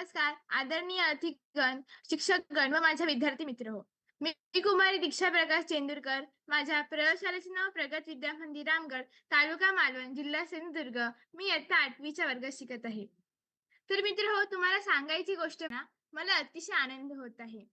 नमस्कार, आदरणीय अतिथीगण, शिक्षकगण व माझ्या विद्यार्थी मित्र हो. मी कुमारी दीक्षा प्रकाश चेंदूरकर. माझ्या प्रयोगशाळेचे नाव प्रगत विद्या मंदिर रामगड, तालुका मालवण, जिल्हा सिंधुदुर्ग. मी इयत्ता 8वीच्या वर्गात शिकत आहे. तर मित्र हो, तुम्हाला सांगायची गोष्ट ना, मला अतिशय आनंद होत आहे.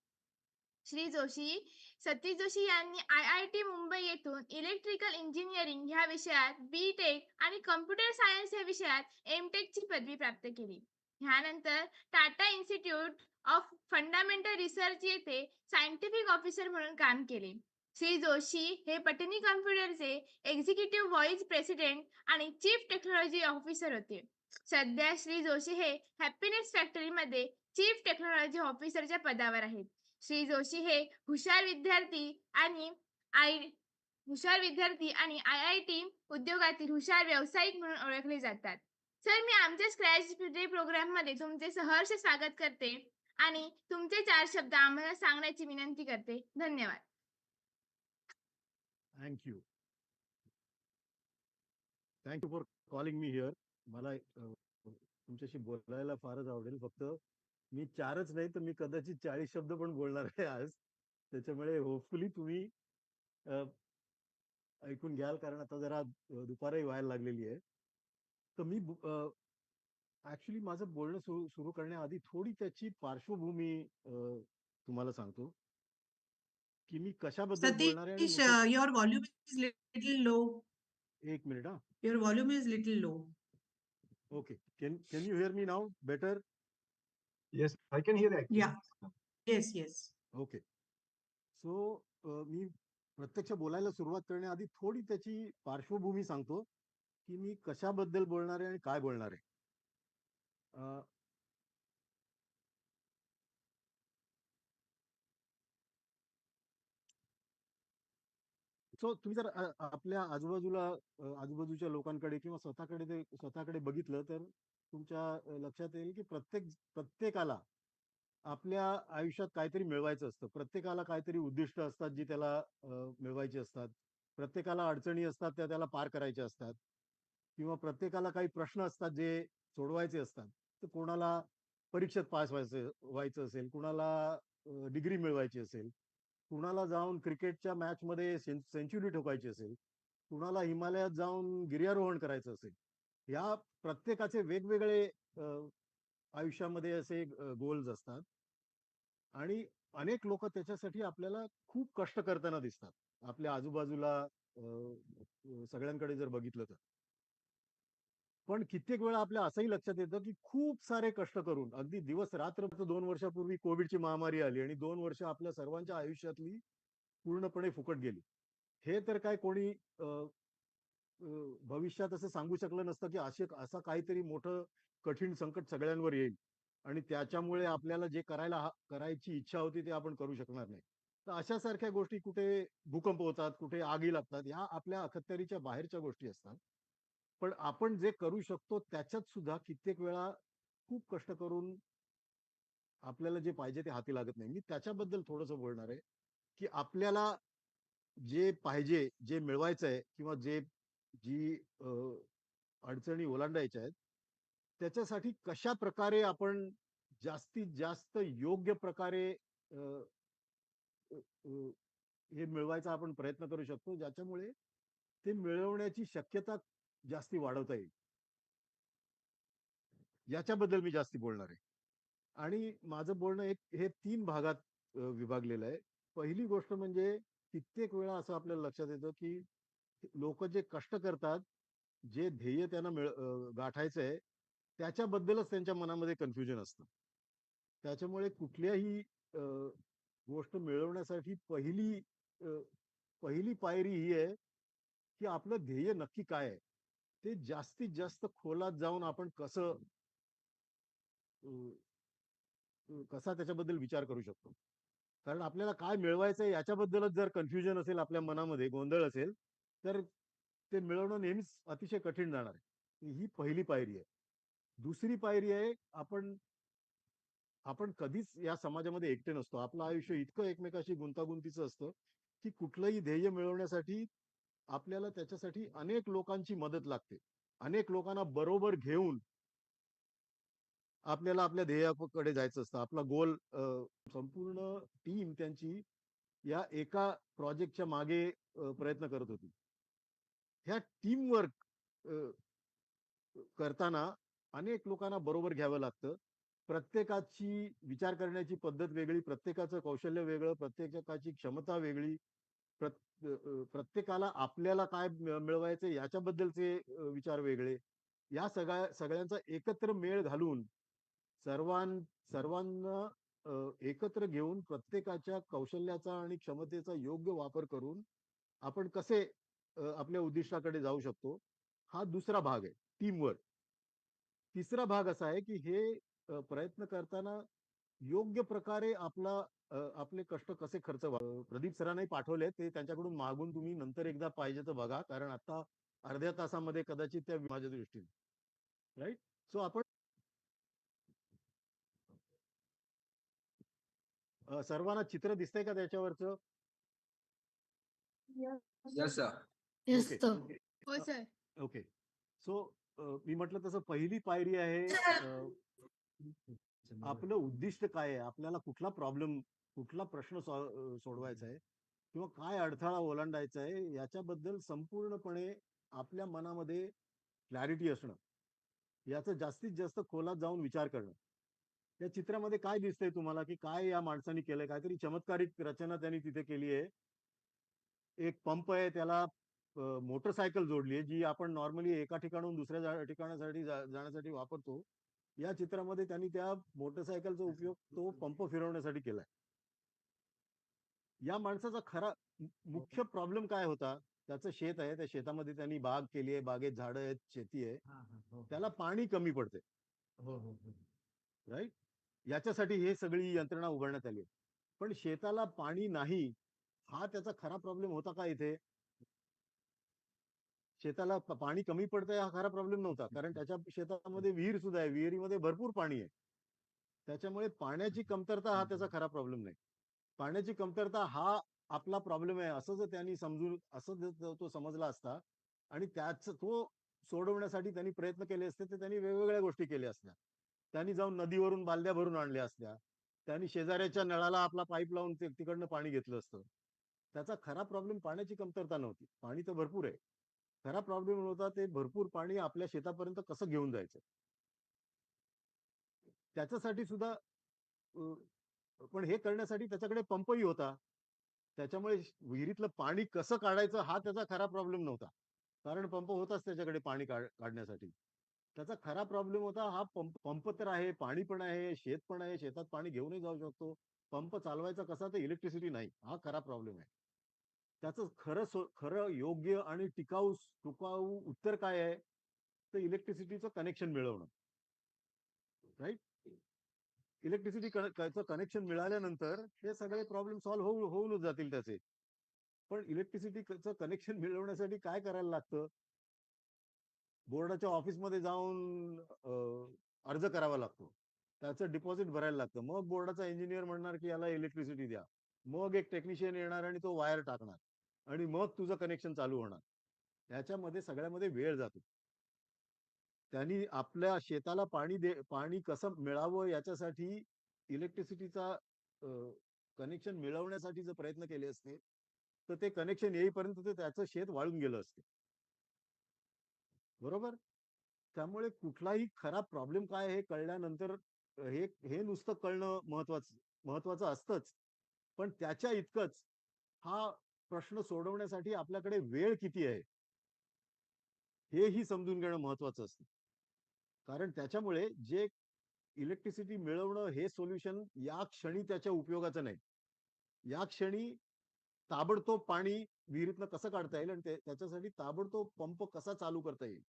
श्री जोशी, सतीश जोशी यांनी IIT मुंबई येथून इलेक्ट्रिकल इंजिनिअरिंग ह्या विषयात बी.टेक आणि कॉम्प्युटर सायन्स या विषयात एम.टेकची पदवी प्राप्त केली. ह्यानंतर Tata institute of fundamental research येथे सायंटिफिक ऑफिसर म्हणून काम केले. श्री जोशी हे पटनी कॉम्प्युटरचे एक्झिक्युटिव्ह व्हाईस प्रेसिडेंट आणि चीफ टेक्नॉलॉजी ऑफिसर होते. सध्या श्री जोशी हे हॅपीनेस फॅक्टरीमध्ये चीफ टेक्नॉलॉजी ऑफिसरच्या पदावर आहेत. श्री जोशी हे हुशार विद्यार्थी आणि आय IIT उद्योगातील हुशार व्यावसायिक म्हणून ओळखले जातात. सर, मी आमच्या स्क्रॅच डे प्रोग्राममध्ये तुमचे सहर्ष स्वागत करते आणि तुमचे 4 शब्द आम्हाला सांगण्याची विनंती करते. धन्यवाद. Thank you. Thank you for calling me here. मला तुमच्याशी बोलायला फारच आवडेल. फक्त मी 4च नाही तर मी कदाचित 40 शब्द पण बोलणार आहे आज. त्याच्यामुळे होपफुली तुम्ही ऐकून घ्याल, कारण आता जरा दुपारही व्हायला लागलेली आहे. तर मी ऍक्च्युली माझं बोलणं सुरू करण्याआधी थोडी त्याची पार्श्वभूमी तुम्हाला सांगतो की मी कशाबद्दल बोलणार आहे. आणि Satish, your volume is little low. एक मिनिट हा. Your volume is little low. Okay. Can you hear me now better? Yes, I can hear actually. Yeah. Yes, yes. Okay. So मी प्रत्यक्ष बोलायला सुरुवात करण्याआधी थोडी त्याची पार्श्वभूमी सांगतो की मी कशाबद्दल बोलणार आहे आणि काय बोलणार आहे. सो तुम्ही जर आपल्या आजूबाजूच्या लोकांकडे किंवा स्वतःकडे बघितलं तर तुमच्या लक्षात येईल की प्रत्येकाला आपल्या आयुष्यात काहीतरी मिळवायचं असतं. प्रत्येकाला काहीतरी उद्दिष्ट असतात जी त्याला मिळवायची असतात. प्रत्येकाला अडचणी असतात त्या त्याला पार करायच्या असतात. किंवा प्रत्येकाला काही प्रश्न असतात जे सोडवायचे असतात. तर कोणाला परीक्षेत पास व्हायचं असेल, कुणाला डिग्री मिळवायची असेल, कुणाला जाऊन क्रिकेटच्या मॅच मध्ये सेंचुरी ठोकायची असेल, कुणाला हिमालयात जाऊन गिर्यारोहण करायचं असेल. या प्रत्येकाचे वेगवेगळे आयुष्यामध्ये असे गोल्स असतात आणि अनेक लोक त्याच्यासाठी आपल्याला खूप कष्ट करताना दिसतात. आपल्या आजूबाजूला सगळ्यांकडे जर बघितलं तर. पण कित्येक वेळा आपल्या असंही लक्षात येतं की खूप सारे कष्ट करून अगदी दिवस रात्र 2 वर्षापूर्वी कोविडची महामारी आली आणि 2 वर्ष आपल्या सर्वांच्या आयुष्यातली पूर्णपणे फुकट गेली. हे तर काय कोणी भविष्यात असं सांगू शकलं नसतं की असं काहीतरी मोठं कठीण संकट सगळ्यांवर येईल आणि त्याच्यामुळे आपल्याला जे करायची इच्छा होती ते आपण करू शकणार नाही. तर अशा सारख्या गोष्टी, कुठे भूकंप होतात, कुठे आगी लागतात, ह्या आपल्या अखत्यारीच्या बाहेरच्या गोष्टी असतात. पण आपण जे करू शकतो त्याच्यात सुद्धा कित्येक वेळा खूप कष्ट करून आपल्याला जे पाहिजे ते हाती लागत नाही. मी त्याच्याबद्दल थोडंसं बोलणार आहे की आपल्याला जे पाहिजे, जे मिळवायचं आहे किंवा जी अडचणी ओलांडायच्या आहेत त्याच्यासाठी कशा प्रकारे आपण जास्तीत जास्त योग्य प्रकारे हे मिळवायचा आपण प्रयत्न करू शकतो, ज्याच्यामुळे ते मिळवण्याची शक्यता जास्ती वाढवता येईल. याच्याबद्दल मी जास्ती बोलणार आहे. आणि माझं बोलणं हे 3 भागात विभागलेलं आहे. पहिली गोष्ट म्हणजे कित्येक वेळा असं आपल्याला लक्षात येतं की लोक जे कष्ट करतात, जे ध्येय त्यांना गाठायचं आहे त्याच्याबद्दलच त्यांच्या मनामध्ये कन्फ्युजन असतं. त्याच्यामुळे कुठल्याही गोष्ट मिळवण्यासाठी पहिली पायरी ही आहे की आपलं ध्येय नक्की काय आहे. ते जास्तीत जास्त खोलात जाऊन आपण कसा त्याच्याबद्दल विचार करू शकतो. कारण आपल्याला काय मिळवायचं आहे याच्याबद्दलच जर कन्फ्युजन असेल, आपल्या मनामध्ये गोंधळ असेल, तर ते मिळवणं नेहमीच अतिशय कठीण जाणार आहे. ही पहिली पायरी आहे. दुसरी पायरी आहे, आपण कधीच या समाजामध्ये एकटे नसतो. आपलं आयुष्य इतकं एकमेकाशी गुंतागुंतीचं असतं की कुठलंही ध्येय मिळवण्यासाठी आपल्याला त्याच्यासाठी अनेक लोकांची मदत लागते. अनेक लोकांना बरोबर घेऊन आपल्याला आपल्या ध्येयाकडे जायचं असतं. आपला गोल संपूर्ण टीम त्यांची या एका प्रोजेक्टच्या मागे प्रयत्न करत होती. ह्या टीमवर्क करताना अनेक लोकांना बरोबर घ्यावं लागतं. प्रत्येकाची विचार करण्याची पद्धत वेगळी, प्रत्येकाचं कौशल्य वेगळं, प्रत्येकाची क्षमता वेगळी. प्रत्येकाला आपल्याला काय मिळवायचं याच्याबद्दलचे विचार वेगळे. या सगळ्यांचा एकत्र मेळ घालून सर्वांना एकत्र घेऊन प्रत्येकाच्या कौशल्याचा आणि क्षमतेचा योग्य वापर करून आपण कसे आपल्या उद्दिष्टाकडे जाऊ शकतो, हा दुसरा भाग आहे, टीमवर्क. तिसरा भाग असा आहे की हे प्रयत्न करताना योग्य प्रकारे आपले कष्ट कसे खर्च प्रदीप सरांनी पाठवले ते त्यांच्याकडून मागून तुम्ही नंतर एकदा पाहिजे तर बघा, कारण आता अर्ध्या तासामध्ये कदाचित त्या माझ्या दृष्टीने राईट. सो आपण सर्वांना चित्र दिसतंय का त्याच्यावरचं? Yes, sir. ओके हो सर. ओके. सो मी म्हटलं तसं पहिली पायरी आहे आपलं उद्दिष्ट काय आहे, आपल्याला कुठला प्रश्न सोडवायचा आहे किंवा काय अडथळा ओलांडायचा आहे याच्याबद्दल संपूर्णपणे आपल्या मनामध्ये क्लॅरिटी असणं, याचं जास्तीत जास्त खोलात जाऊन विचार करणं. या चित्रामध्ये काय दिसतंय तुम्हाला की काय या माणसाने केलंय? काहीतरी चमत्कारिक रचना त्यांनी तिथे केली आहे. एक पंप आहे, त्याला मोटरसायकल जोडली आहे, जी आपण नॉर्मली एका ठिकाणाहून दुसऱ्या ठिकाणासाठी जाण्यासाठी वापरतो. या चित्रामध्ये त्यांनी त्या मोटरसायकलचा उपयोग तो पंप फिरवण्यासाठी केलाय. या माणसाचा खरा मुख्य प्रॉब्लेम काय होता? त्याचं शेत आहे, त्या शेतामध्ये त्यांनी बाग केली आहे, बागेत झाडं आहेत, शेती आहे. त्याला पाणी कमी पडते, राईट. याच्यासाठी हे सगळी यंत्रणा उभारण्यात आली आहे. पण शेताला पाणी नाही, हा त्याचा खरा प्रॉब्लेम होता का इथे? शेताला पाणी कमी पडतंय हा खरा प्रॉब्लेम नव्हता, कारण त्याच्या शेतामध्ये विहीर सुद्धा आहे, विहिरीमध्ये भरपूर पाणी आहे. त्याच्यामुळे पाण्याची कमतरता हा त्याचा खरा प्रॉब्लेम नाही. पाण्याची कमतरता हा आपला प्रॉब्लेम आहे असं जर त्यांनी असं जर तो समजला असता आणि तो सोडवण्यासाठी त्यांनी प्रयत्न केले असते, तर त्यांनी वेगवेगळ्या गोष्टी केल्या असत्या. त्यांनी जाऊन नदीवरून बालद्या भरून आणल्या असत्या. त्यांनी शेजाऱ्याच्या नळाला आपला पाईप लावून तिकडनं पाणी घेतलं असतं. त्याचा खरा प्रॉब्लेम पाण्याची कमतरता नव्हती. पाणी तर भरपूर आहे. खरा प्रॉब्लेम होता ते भरपूर पाणी आपल्या शेतापर्यंत कसं घेऊन जायचं. त्याच्यासाठी सुद्धा पण हे करण्यासाठी त्याच्याकडे पंपही होता. त्याच्यामुळे विहिरीतलं पाणी कसं काढायचं हा त्याचा खरा प्रॉब्लेम नव्हता, कारण पंप होताच त्याच्याकडे पाणी काढण्यासाठी. त्याचा खरा प्रॉब्लेम होता हा पंप तर आहे, पाणी पण आहे, शेत पण आहे, शेतात पाणी घेऊनही जाऊ शकतो. पंप चालवायचा कसा, तर इलेक्ट्रिसिटी नाही, हा खरा प्रॉब्लेम आहे. त्याचं खरं योग्य आणि टिकाऊ उत्तर काय आहे, तर इलेक्ट्रिसिटीचं कनेक्शन मिळवणं, राईट. इलेक्ट्रिसिटीचं कनेक्शन मिळाल्यानंतर हे सगळे प्रॉब्लेम सॉल्व्ह होऊनच जातील त्याचे. पण इलेक्ट्रिसिटीचं कनेक्शन मिळवण्यासाठी काय करायला लागतं? बोर्डाच्या ऑफिसमध्ये जाऊन अर्ज करावा लागतो. त्याचं डिपॉझिट भरायला लागतं. मग बोर्डाचा इंजिनियर म्हणणार की याला इलेक्ट्रिसिटी द्या. मग एक टेक्निशियन येणार आणि तो वायर टाकणार आणि मग तुझं कनेक्शन चालू होणार. त्याच्यामध्ये सगळ्यामध्ये वेळ जातो. त्यांनी आपल्या शेताला पाणी कसं मिळावं याच्यासाठी इलेक्ट्रिसिटीचा कनेक्शन मिळवण्यासाठी जर प्रयत्न केले असते, तर ते कनेक्शन येईपर्यंत त्याचं शेत वाळून गेलं असते, बरोबर. त्यामुळे कुठलाही खरा प्रॉब्लेम काय हे कळल्यानंतर हे हे नुसतं कळणं महत्वाचं असतंच, पण त्याच्या इतकंच हा प्रश्न सोडवण्यासाठी आपल्याकडे वेळ किती आहे हेही समजून घेणं महत्वाचं असतं. कारण त्याच्यामुळे जे इलेक्ट्रिसिटी मिळवणं हे सोल्युशन या क्षणी त्याच्या उपयोगाचं नाही. या क्षणी ताबडतोब पाणी विहिरीतनं कसं काढता येईल आणि त्याच्यासाठी ताबडतोब पंप कसा चालू करता येईल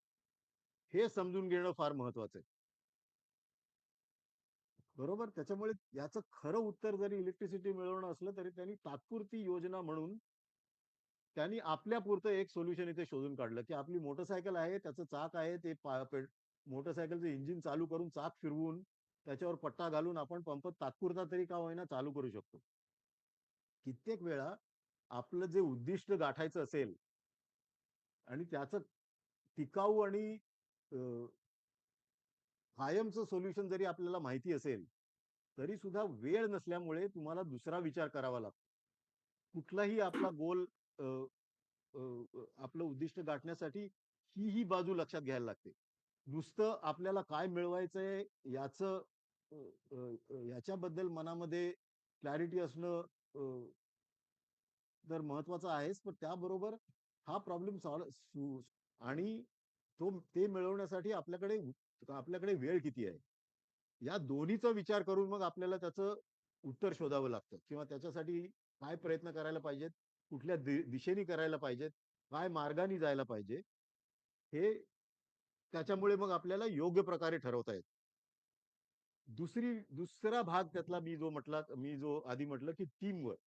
हे समजून घेणं फार महत्वाचं आहे, बरोबर. त्याच्यामुळे याचं खरं उत्तर जरी इलेक्ट्रिसिटी मिळवणं असलं तरी त्यांनी तात्पुरती योजना म्हणून त्यांनी आपल्यापुरतं एक सोल्युशन इथे शोधून काढलं की आपली मोटरसायकल आहे, त्याचं चाक आहे, ते मोटरसायकलचं इंजिन चालू करून चाक फिरवून त्याच्यावर पट्टा घालून आपण पंप तात्पुरता तरी का होईना चालू करू शकतो. कित्येक वेळा आपलं जे उद्दिष्ट गाठायचं असेल आणि त्याचं टिकाऊ आणि कायमचं सोल्युशन जरी आपल्याला माहिती असेल तरी सुद्धा वेळ नसल्यामुळे तुम्हाला दुसरा विचार करावा लागतो. कुठलाही आपला गोल आपलं उद्दिष्ट गाठण्यासाठी ही बाजू लक्षात घ्यायला लागते. नुसतं आपल्याला काय मिळवायचंय याचं याच्याबद्दल मनामध्ये क्लॅरिटी असणं तर महत्वाचं आहेच, पण त्याबरोबर हा प्रॉब्लेम आणि ते मिळवण्यासाठी आपल्याकडे वेळ किती आहे या दोन्हीचा विचार करून मग आपल्याला त्याचं उत्तर शोधावं लागतं किंवा त्याच्यासाठी काय प्रयत्न करायला पाहिजेत, कुठल्या दिशेने करायला पाहिजेत, काय मार्गाने जायला पाहिजे, हे त्याच्यामुळे मग आपल्याला योग्य प्रकारे ठरवता येत. दुसरा भाग त्यातला मी जो आधी म्हटलं की टीम वर्क.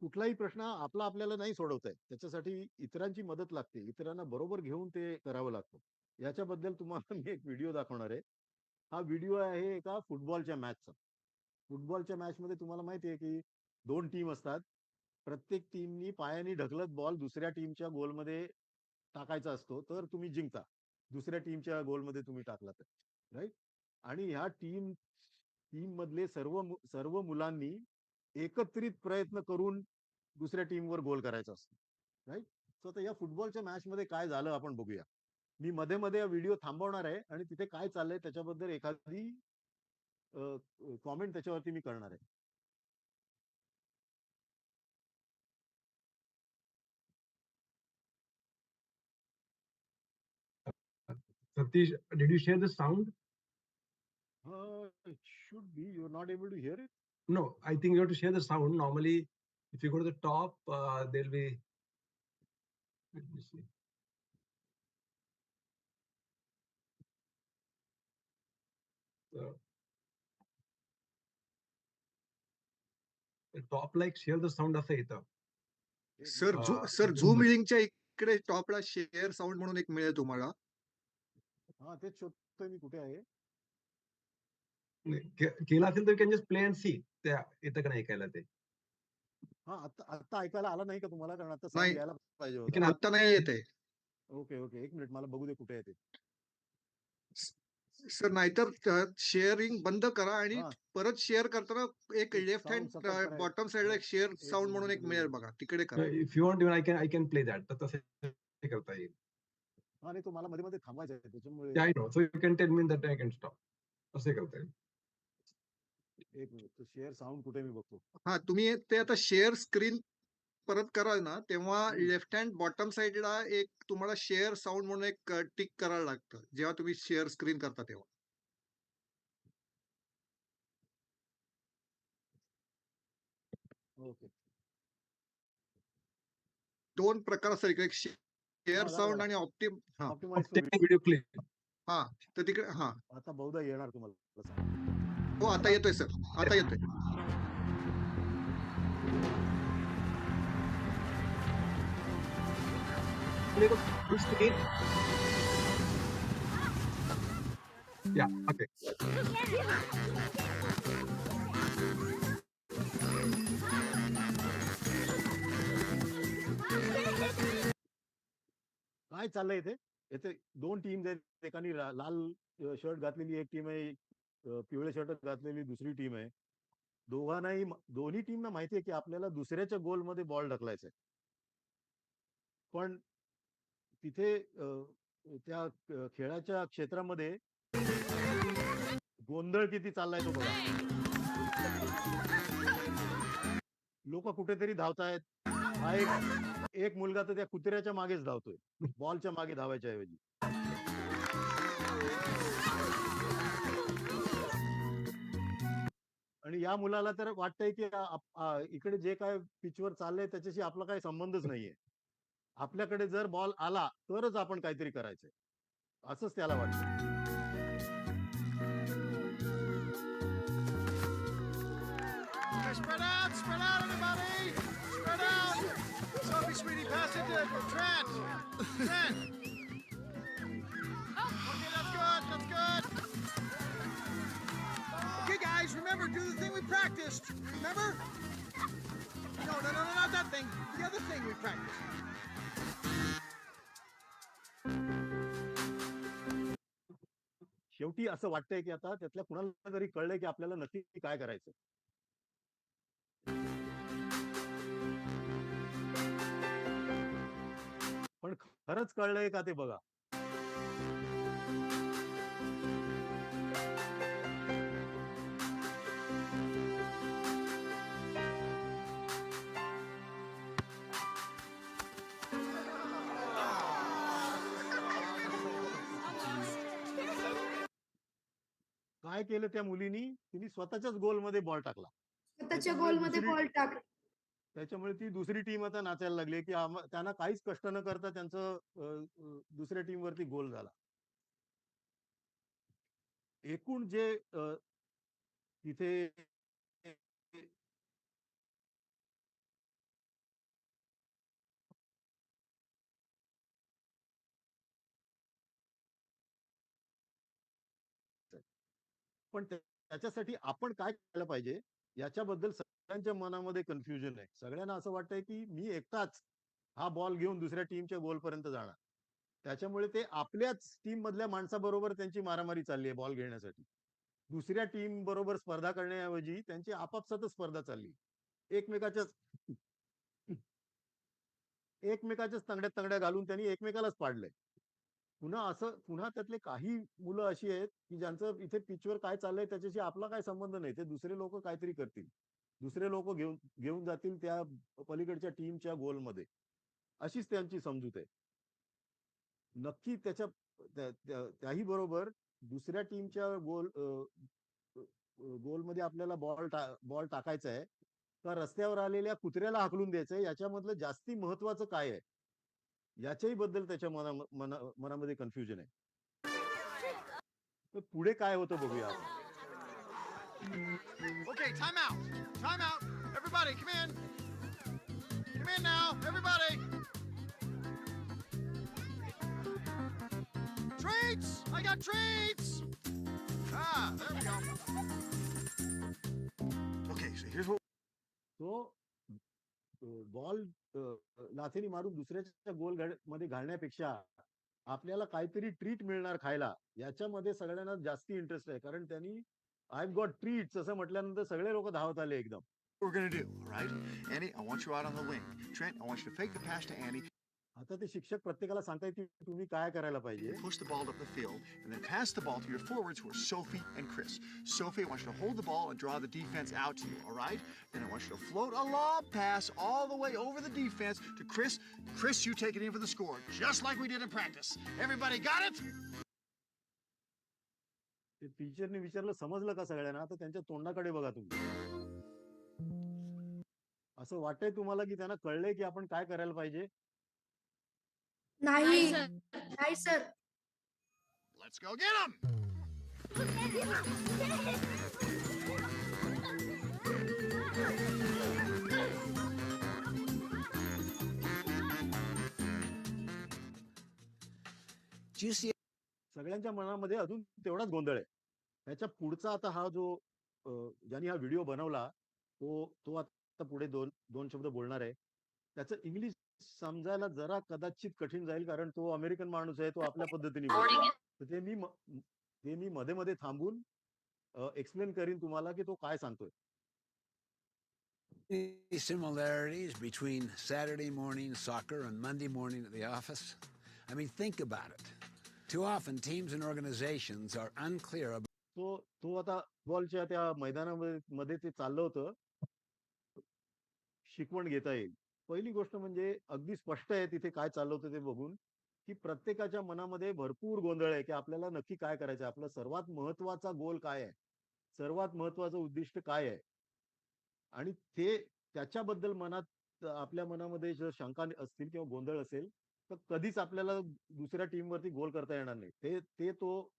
कुठलाही प्रश्न आपल्याला नाही सोडवता येत. त्याच्यासाठी इतरांची मदत लागते. इतरांना बरोबर घेऊन ते करावं लागतं. याच्याबद्दल तुम्हाला मी एक व्हिडिओ दाखवणार आहे. हा व्हिडिओ आहे एका फुटबॉलच्या मॅचचा. फुटबॉलच्या मॅचमध्ये तुम्हाला माहिती आहे की 2 टीम असतात. प्रत्येक टीमनी पायाने ढकलत बॉल दुसऱ्या टीमच्या गोलमध्ये टाकायचा असतो, तर तुम्ही जिंकता. दुसऱ्या टीमच्या गोलमध्ये तुम्ही टाकला तर. राईट? आणि ह्या टीम मधले सर्व मुलांनी एकत्रित प्रयत्न करून दुसऱ्या टीमवर गोल करायचा असतो. राईट? सो आता या फुटबॉलच्या मॅच मध्ये काय झालं आपण बघूया. मी मध्ये मध्ये व्हिडिओ थांबवणार आहे आणि तिथे काय चाललंय त्याच्याबद्दल एखादी कॉमेंट त्याच्यावरती मी करणार आहे. Satish, did you share the sound? It should be. You're not able to hear it? No, I think you have to share the sound. Normally, if you go to the top, there'll be. Let me see. The top like share the sound असं येतं. Sir zoom लिंकच्या इकडे टॉपला share sound म्हणून एक मिळेल तुम्हाला. हा तेच शोधतोय मी कुठे आहे. केला असेल तर can just play and see त्या येतं का नाही ऐकायला ते. हा आता ऐकायला आला नाही का तुम्हाला? कारण आता नाही. साऊंड यायला पाहिजे होता. आता नाही येते ओके एक मिनिट मला बघू दे कुठे आहे ते. सर. नाहीतर शेअरिंग बंद करा आणि हा. परत शेअर करताना एक एक लेफ्ट sound हँड सतत करायचं. बॉटम साइडला एक शेअर एक साऊंड म्हणून एक मिनिट मिळेल बघा, तिकडे करा. If you want I can play that. तर तसं करता येईल. हा नाही तो मला मध्ये मध्ये थांबायचा आहे त्याच्यामुळे. I know. So you can tell me that I can stop. असे करता येईल. एक मिनिट शेअर साऊंड कुठे मी बघतो. हा, तुम्ही ते आता शेअर स्क्रीन परत कराल ना, तेव्हा लेफ्ट हँड बॉटम साइडला एक तुम्हाला शेअर साऊंड म्हणून एक टिक करायला लागतं जेव्हा तुम्ही शेअर स्क्रीन करता तेव्हा. ओके. 2 प्रकार असतात, एक शेअर साऊंड आणि ऑप्टिम. हा ऑप्टिमाइज व्हिडिओ क्लिप. हा तर तिकडे हा. आता बहुधा येणार तुम्हाला. हो आता येतोय सर, आता येतोय. Yeah, okay. काय चाललंय इथे 2 टीम आहेत. एकाने लाल शर्ट घातलेली एक टीम आहे, पिवळे शर्ट घातलेली दुसरी टीम आहे. दोन्ही टीमना माहिती आहे की आपल्याला दुसऱ्याच्या गोलमध्ये बॉल ढकलायचा आहे. पण तिथे त्या खेळाच्या क्षेत्रामध्ये गोंधळ किती चाललाय तो बघा. लोक कुठेतरी धावतायत. हा एक मुलगा तर त्या कुत्र्याच्या मागेच धावतोय, बॉलच्या मागे धावायच्या ऐवजी. आणि या मुलाला तर वाटतंय की इकडे जे काय पिचवर चाललंय त्याच्याशी आपला काही संबंधच नाहीये. आपल्याकडे जर बॉल आला तरच आपण काहीतरी करायचंय असंच त्याला वाटतं. Spread out, everybody! Spread out! Sophie, sweetie, pass it to Trent. Okay, that's good. Okay, guys, remember, do the thing we practiced. Remember? No, not that thing. The other thing we practiced. शेवटी असं वाटतंय की आता त्यातल्या कुणाला तरी कळलंय की आपल्याला नक्की काय करायचं. पण खरंच कळलंय का ते बघा. काय केलं त्या मुलीनी? तिने स्वतःच्याच गोलमध्ये बॉल टाकला. स्वतःच्या त्याच्यामुळे गोलमध्ये दुसरी बॉल टाक. त्याच्यामुळे ती दुसरी टीम आता नाचायला लागली की त्यांना काहीच कष्ट न करता त्यांचं दुसऱ्या टीम वरती गोल झाला. एकूण जे तिथे पण त्याच्यासाठी आपण काय करायला पाहिजे याच्याबद्दल सगळ्यांच्या मनामध्ये कन्फ्युजन आहे. सगळ्यांना असं वाटतंय की मी एकटाच हा बॉल घेऊन दुसऱ्या टीमच्या गोल पर्यंत जाणार. त्याच्यामुळे ते आपल्याच टीम मधल्या माणसाबरोबर त्यांची मारामारी चालली आहे बॉल घेण्यासाठी. दुसऱ्या टीम बरोबर स्पर्धा करण्याऐवजी त्यांची आपापसातच स्पर्धा चालली. एकमेकाच्याच एकमेकाच्याच तंगड्या घालून त्यांनी एकमेकालाच पाडलंय. पुन्हा त्यातले काही मुलं अशी आहेत की ज्यांचं इथे पिचवर काय चाललंय त्याच्याशी आपला काय संबंध नाही. ते दुसरे लोक काहीतरी करतील. दुसरे लोक घेऊन जातील त्या पलीकडच्या टीमच्या गोलमध्ये. अशीच त्यांची समजूत आहे. नक्की त्याही बरोबर दुसऱ्या टीमच्या गोलमध्ये आपल्याला बॉल टाकायचा आहे का रस्त्यावर आलेल्या कुत्र्याला हाकलून द्यायचंय याच्यामधलं जास्ती महत्वाचं काय आहे याच्याही बद्दल त्याच्या मनामध्ये कन्फ्युजन आहे. तर पुढे काय होतं बघूया आपण. Okay, time out. Time out. Everybody, come in. Come in now, everybody. Treats! I got treats! There we go. Okay, so here's what. तो बॉल लाथेने मारून दुसऱ्याच्या गोल मध्ये घालण्यापेक्षा आपल्याला काहीतरी ट्रीट मिळणार खायला याच्यामध्ये सगळ्यांना जास्ती इंटरेस्ट आहे. कारण त्यांनी आय गॉट ट्रीट्स असं म्हटल्यानंतर सगळे लोक धावत आले एकदम. We're gonna do, all right? Annie, I want you out on the wing. Trent, I want you to fake the pass to Annie, आता ते शिक्षक प्रत्येकाला सांगतायत की तुम्ही काय करायला पाहिजे. push the ball up the field, and then pass the ball to your forwards who are Sophie and Chris. Sophie, I want you to hold the ball and draw the defense out to you, all right? Then I want you to float a lob pass all the way over the defense to Chris. Chris, you take it in for the score, just like we did in practice. Everybody got it? ते टीचरने विचारलं समजलं का सगळ्यांना. तर त्यांच्या तोंडाकडे बघा तुम्ही. असं वाटतंय तुम्हाला की त्यांना कळलंय की आपण काय करायला पाहिजे. नाही नाही sir. Let's go get him! सगळ्यांच्या मनामध्ये अजून तेवढाच गोंधळ आहे. त्याच्या पुढचा आता हा जो ज्यांनी हा व्हिडिओ बनवला तो आता पुढे दोन शब्द बोलणार आहे. त्याचं इंग्लिश समजायला जरा कदाचित कठीण जाईल कारण तो अमेरिकन माणूस आहे. तो आपल्या पद्धतीने बोलतो. तर ते मी मध्ये मध्ये थांबून एक्सप्लेन करीन तुम्हाला की तो काय सांगतोय. Any similarities between Saturday morning soccer and Monday morning at the office? I mean, think about it. Too often, teams and organizations are unclear about. तो आता फुटबॉलच्या त्या मैदानामध्ये ते चाललं होतं. शिकवण घेता येईल. पहिली गोष्ट म्हणजे अगदी स्पष्ट आहे तिथे काय चाललं होतं ते बघून की प्रत्येकाच्या मनामध्ये भरपूर गोंधळ आहे की आपल्याला नक्की काय करायचं. आपला सर्वात महत्वाचा गोल काय आहे. सर्वात महत्वाचं उद्दिष्ट काय आहे. आणि त्याच्याबद्दल आपल्या मनामध्ये जर शंका असतील किंवा गोंधळ असेल तर कधीच आपल्याला दुसऱ्या टीम वरती गोल करता येणार नाही. ते तो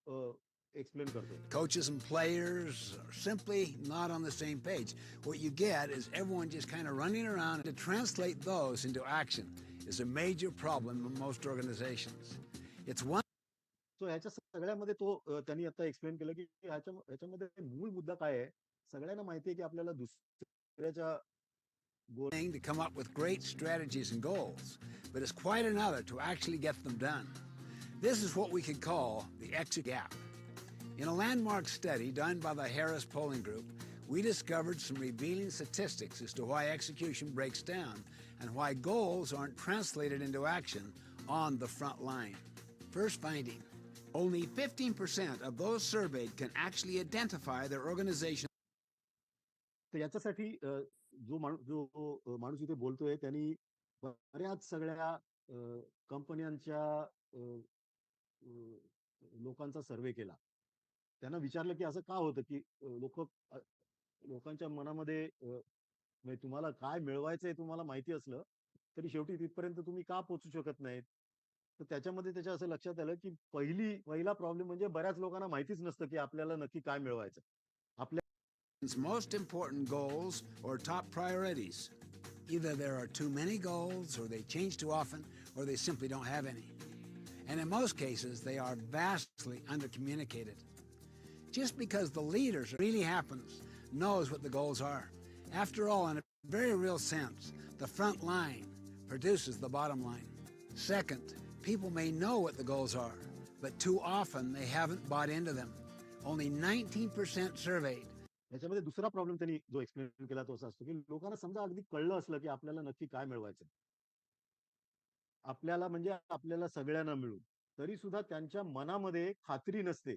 एक्सप्लेन करतो. Coaches and players are simply not on the same page. What you get is everyone just kind of running around. To translate those into action is a major problem in most organizations. It's one. So ह्याच्या सगळ्यामध्ये त्यांनी आता explain केलं की ह्याच्यामध्ये मूळ मुद्दा काय आहे. सगळ्यांना माहिती आहे की आपल्याला दुसऱ्याच्या thing to come up with great strategies and goals, but it's quite another to actually get them done. This is what we could call the exit gap. In a landmark study done by the Harris Polling Group, we discovered some revealing statistics as to why execution breaks down and why goals aren't translated into action on the front line. First finding, only 15% of those surveyed can actually identify their organization. तर याच्यासाठी जो माणूस इथे बोलतोय त्यांनी बऱ्याच सगळ्या कंपन्यांच्या लोकांचा सर्वे केला. त्यांना विचारलं की असं का होतं की लोकांच्या मनामध्ये म्हणजे तुम्हाला काय मिळवायचंय तुम्हाला माहिती असलं तरी शेवटी तिथपर्यंत तुम्ही का पोहोचू शकत नाहीत. तर त्याच्यामध्ये त्याच्या असं लक्षात आलं की पहिला प्रॉब्लेम म्हणजे बऱ्याच लोकांना माहितीच नसतं की आपल्याला नक्की काय मिळवायचं. Most important goals or top priorities. Either there are too many goals, or they change too often, or they simply don't have any. And in most cases, they are vastly undercommunicated. Just because the leaders really happens knows what the goals are. After all, in a very real sense, the front line produces the bottom line. Second, people may know what the goals are, but too often they haven't bought into them. Only 19% surveyed. याच्यामध्ये दुसरा problem त्यांनी जो explain केला तो असा असतो की लोकांना समजा अगदी कळलं असलं की आपल्याला नक्की काय मिळवायचं, आपल्याला म्हणजे आपल्याला सगळ्यांना मिळून, तरी सुद्धा त्यांच्या मनामध्ये खात्री नसते.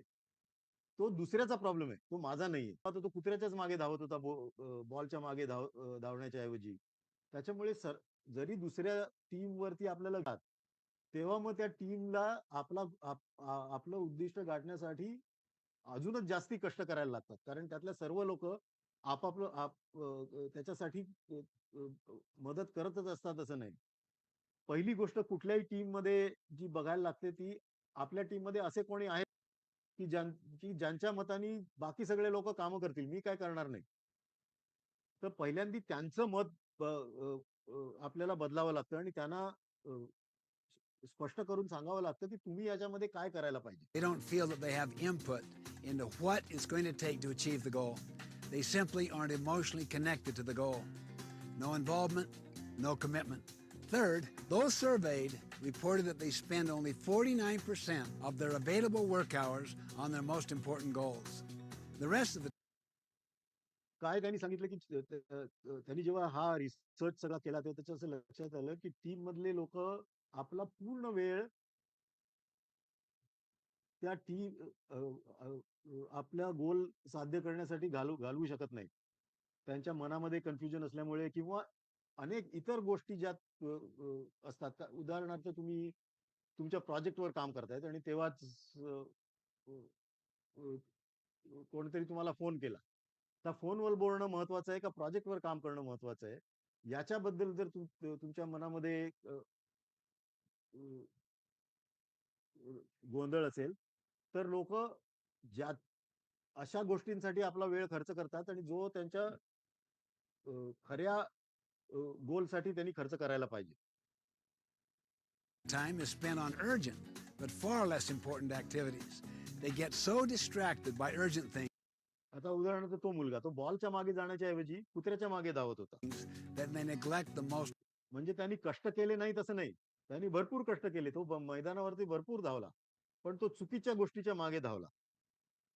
तो दुसऱ्याचा प्रॉब्लेम आहे, तो माझा नाहीये. तो कुत्र्याच्याच मागे धावत होता बॉलच्या मागे धावण्याच्या ऐवजी. त्याच्यामुळे जरी दुसऱ्या टीम वरती आपल्याला तेव्हा मग त्या टीमला आपलं उद्दिष्ट गाठण्यासाठी अजूनच जास्ती कष्ट करायला लागतात. कारण त्यातल्या सर्व लोक त्याच्यासाठी मदत करतच असतात असं नाही. पहिली गोष्ट कुठल्याही टीम मध्ये जी बघायला लागते ती आपल्या टीम मध्ये असे कोणी आहेत की ज्यांच्या मताने बाकी सगळे लोक कामं करतील, मी काय करणार नाही. तर पहिल्यांदा त्यांचं मत आपल्याला बदलावं लागतं आणि त्यांना स्पष्ट करून सांगावं लागतं की तुम्ही याच्यामध्ये काय करायला पाहिजे. They don't feel that they have input into what it's going to take to achieve the goal. They simply aren't emotionally connected to the goal. No involvement, no commitment. Third, those surveyed reported that they spend only 49% of their available work hours on their most important goals. The rest of the काय त्यांनी सांगितलं की त्यांनी जेव्हा हा research सगळा केला तेव्हा त्याच्या असं लक्षात आलं की टीम मधले लोक आपला पूर्ण वेळ त्या आपल्या गोल साध्य करण्यासाठी घालवू शकत नाही. त्यांच्या मनामध्ये कन्फ्युजन असल्यामुळे किंवा अनेक इतर गोष्टी ज्या असतात. उदाहरणार्थ तुम्ही तुमच्या प्रोजेक्टवर काम करतायत आणि तेव्हाच कोणतरी तुम्हाला फोन केला. त्या फोनवर बोलणं महत्वाचं आहे का प्रोजेक्टवर काम करणं महत्वाचं आहे, याच्याबद्दल जर तुमच्या मनामध्ये गोंधळ असेल तर लोक अशा गोष्टींसाठी आपला वेळ खर्च करतात आणि जो त्यांच्या खऱ्या गोलसाठी त्यांनी खर्च करायला पाहिजे. time is spent on urgent but far less important activities. They get so distracted by urgent things आता उदाहरणार्थ तो मुलगा तो बॉलच्या मागे जाण्याच्या ऐवजी कुत्र्याच्या मागे धावत होता. that they neglect the most म्हणजे त्यांनी कष्ट केले नाही तसं नाही, त्यांनी भरपूर कष्ट केले. तो मैदानावरती भरपूर धावला, पण तो चुकीच्या गोष्टीच्या मागे धावला.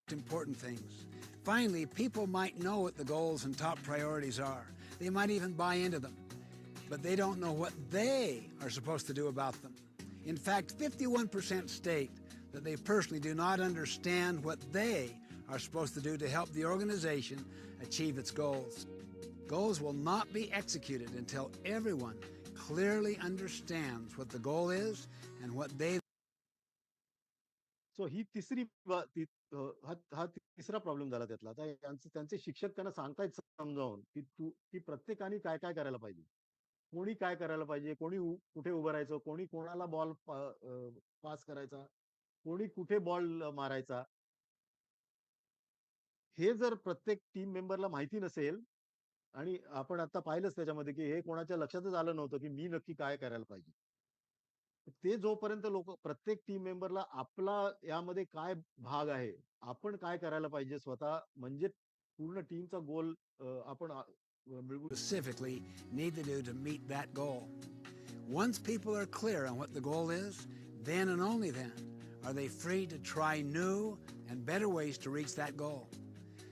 important things. Finally, people might know what the goals and top priorities are. They might even buy into them, but they don't know what they are supposed to do about them. In fact, 51% state that they personally do not understand what they are supposed to do to help the organization achieve its goals. Goals will not be executed until everyone clearly understands what the goal is and what they. So ही हा तिसरा problem झाला त्यातला. आता त्यांचे शिक्षक त्यांना सांगतायत समजावून की प्रत्येकाने काय काय करायला पाहिजे, कोणी काय करायला पाहिजे, कोणी कुठे उभं राहायचं, कोणी कोणाला बॉल पास करायचा, कोणी कुठे बॉल मारायचा. हे जर प्रत्येक टीम मेंबरला माहिती नसेल आणि आपण आता पाहिलंच त्याच्यामध्ये की हे कोणाच्या लक्षातच आलं नव्हतं की मी नक्की काय करायला पाहिजे. ते जोपर्यंत लोक प्रत्येक टीम मेंबरला आपला यामध्ये काय भाग आहे, आपण काय करायला पाहिजे स्वतः, म्हणजे पूर्ण टीमचा गोल आपण मिळवू Specifically need to do to meet that goal. Once people are clear on what the goal is, then and only then are they free to try new and better ways to reach that goal.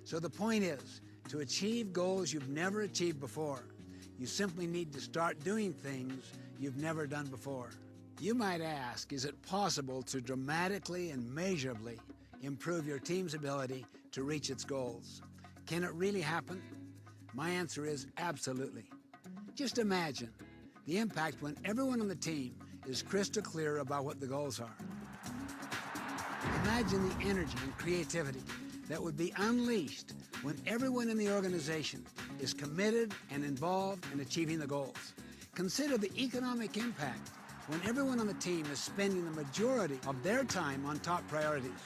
So the point is, to achieve goals you've never achieved before, you simply need to start doing things you've never done before. You might ask, is it possible to dramatically and measurably improve your team's ability to reach its goals? Can it really happen? My answer is absolutely. Just imagine the impact when everyone on the team is crystal clear about what the goals are. Imagine the energy and creativity that would be unleashed when everyone in the organization is committed and involved in achieving the goals. Consider the economic impact when everyone on the team is spending the majority of their time on top priorities.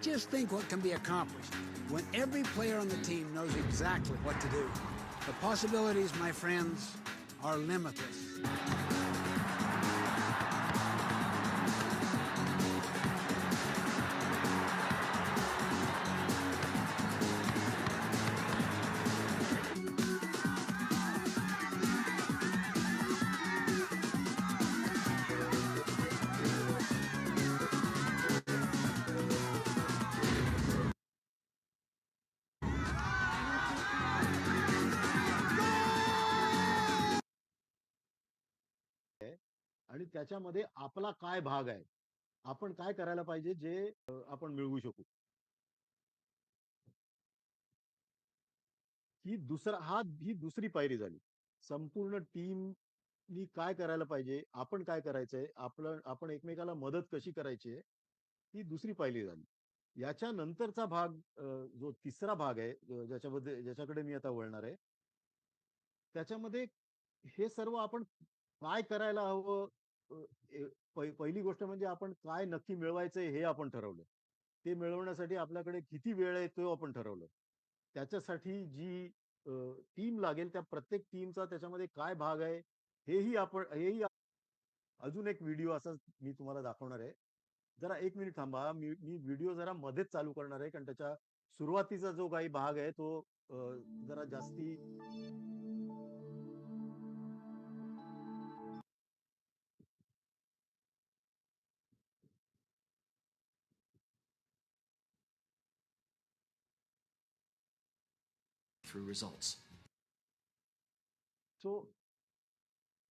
Just think what can be accomplished when every player on the team knows exactly what to do. The possibilities, my friends, are limitless. आणि त्याच्यामध्ये आपला काय भाग आहे, आपण काय करायला पाहिजे जे आपण मिळवू शकू. ही दुसरी पायरी झाली. संपूर्ण टीमनी काय करायला पाहिजे, आपण काय करायचंय, आपण एकमेकाला मदत कशी करायची आहे, ही दुसरी पायरी झाली. याच्या नंतरचा भाग जो तिसरा भाग आहे, ज्याच्याकडे मी आता वळणार आहे, त्याच्यामध्ये हे सर्व आपण काय करायला हवं, पहिली गोष्ट म्हणजे आपण काय नक्की मिळवायचंय हे आपण ठरवलं. ते मिळवण्यासाठी आपल्याकडे किती वेळ आहे तो आपण ठरवलं. त्याच्यासाठी जी टीम लागेल, त्या प्रत्येक टीमचा त्याच्यामध्ये काय भाग आहे हेही अजून एक व्हिडिओ असा मी तुम्हाला दाखवणार आहे. जरा 1 मिनिट थांबा. मी व्हिडिओ जरा मध्येच चालू करणार आहे, कारण त्याच्या सुरुवातीचा जो काही भाग आहे तो जरा जास्ती through results. सो